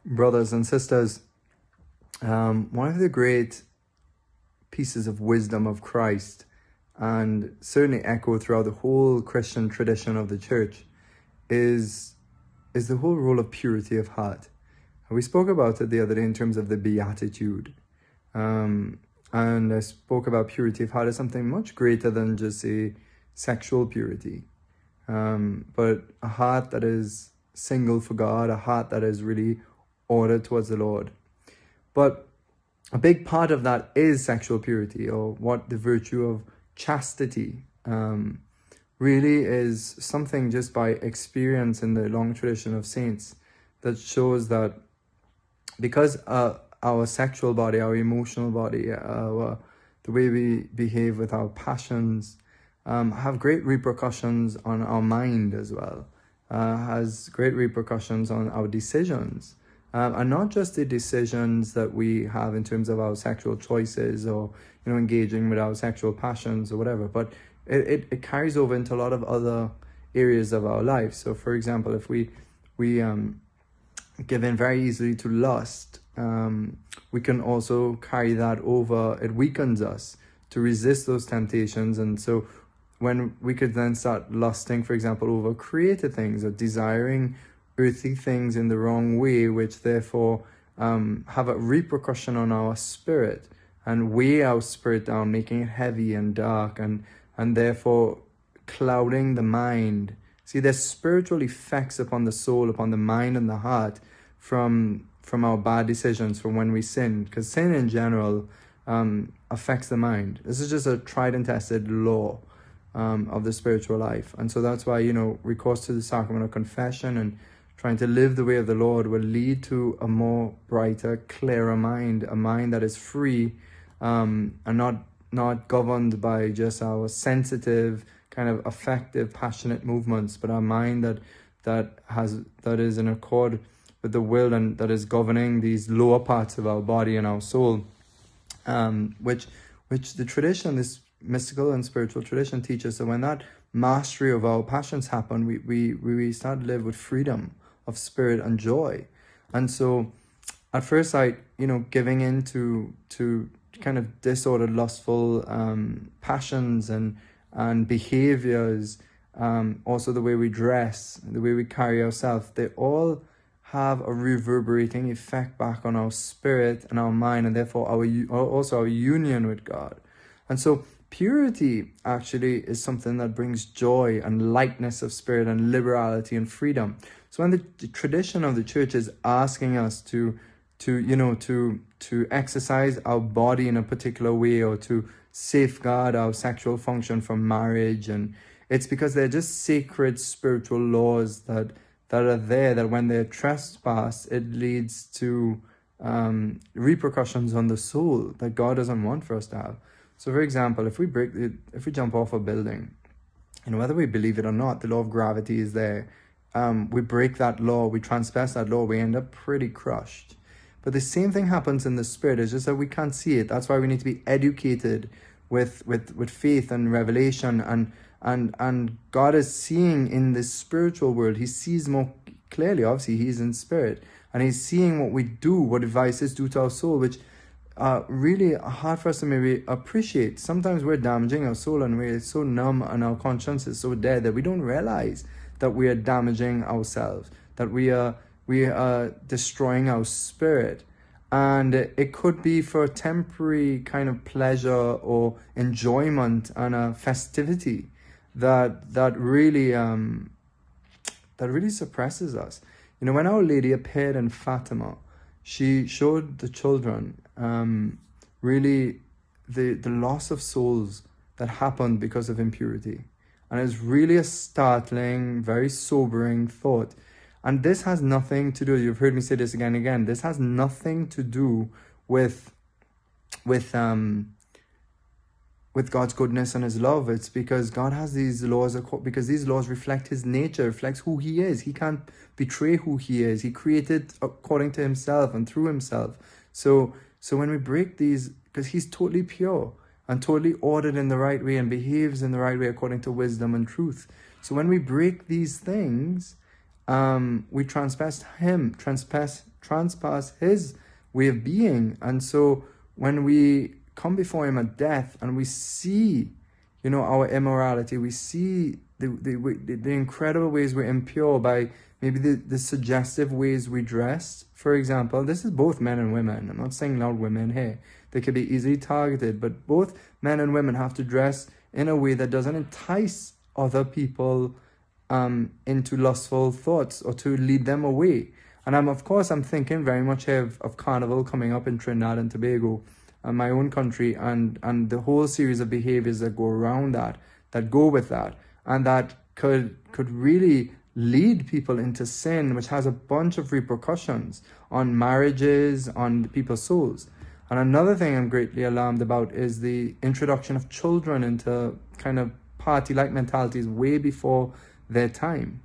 Brothers and sisters, one of the great pieces of wisdom of Christ, and certainly echoed throughout the whole Christian tradition of the church, is the whole role of purity of heart. We spoke about it the other day in terms of the beatitude. And I spoke about purity of heart as something much greater than just a sexual purity, but a heart that is single for God, a heart that is really ordered towards the Lord. But a big part of that is sexual purity, or what the virtue of chastity really is, something just by experience in the long tradition of saints that shows that because our sexual body, our emotional body, the way we behave with our passions have great repercussions on our mind as well, has great repercussions on our decisions. And not just the decisions that we have in terms of our sexual choices or engaging with our sexual passions or whatever, but it carries over into a lot of other areas of our life. So for example, if we give in very easily to lust, we can also carry that over. It weakens us to resist those temptations. And so when we could then start lusting, for example, over created things or desiring earthly things in the wrong way, which therefore have a repercussion on our spirit and weigh our spirit down, making it heavy and dark, and therefore clouding the mind. See, there's spiritual effects upon the soul, upon the mind and the heart from our bad decisions, from when we sin, because sin in general affects the mind. This is just a tried and tested law of the spiritual life. And so that's why, recourse to the sacrament of confession and trying to live the way of the Lord will lead to a more brighter, clearer mind, a mind that is free and not governed by just our sensitive, kind of affective, passionate movements, but a mind that is in accord with the will and that is governing these lower parts of our body and our soul, which the tradition, this mystical and spiritual tradition, teaches. So when that mastery of our passions happen, we start to live with freedom of spirit and joy. And so at first sight, giving in to kind of disordered, lustful passions and behaviors, also the way we dress, the way we carry ourselves, they all have a reverberating effect back on our spirit and our mind, and therefore also our union with God. And so purity actually is something that brings joy and lightness of spirit and liberality and freedom. So when the tradition of the church is asking us to exercise our body in a particular way, or to safeguard our sexual function from marriage, and it's because they're just sacred spiritual laws that are there, that when they're trespassed, it leads to repercussions on the soul that God doesn't want for us to have. So for example, if we jump off a building, whether we believe it or not, the law of gravity is there. We break that law, we transgress that law, we end up pretty crushed. But the same thing happens in the spirit. It's just that we can't see it. That's why we need to be educated with faith and revelation, and God is seeing in this spiritual world. He sees more clearly. Obviously, He's in spirit, and He's seeing what we do, what devices do to our soul, which really hard for us to maybe appreciate. Sometimes we're damaging our soul, and we're so numb, and our conscience is so dead that we don't realize that we are damaging ourselves, that we are destroying our spirit. And it could be for a temporary kind of pleasure or enjoyment and a festivity that really suppresses us. When Our Lady appeared in Fatima, she showed the children really the loss of souls that happened because of impurity. And it's really a startling, very sobering thought. And this has nothing to do, you've heard me say this again and again, this has nothing to do with God's goodness and His love. It's because God has these laws, because these laws reflect His nature, reflects who He is. He can't betray who He is. He created according to Himself and through Himself. So when we break these, because He's totally pure and totally ordered in the right way and behaves in the right way according to wisdom and truth. So when we break these things, we transgress Him, transgress transpass his way of being. And so when we come before him at death and we see, you know, our immorality, we see the incredible ways we're impure by maybe the suggestive ways we dress. For example, this is both men and women. I'm not saying not women here. They could be easily targeted, but both men and women have to dress in a way that doesn't entice other people into lustful thoughts or to lead them away. And I'm thinking very much of Carnival coming up in Trinidad and Tobago, my own country, and the whole series of behaviors that go around that go with that, and that could really lead people into sin, which has a bunch of repercussions on marriages, on people's souls. And another thing I'm greatly alarmed about is the introduction of children into kind of party-like mentalities way before their time.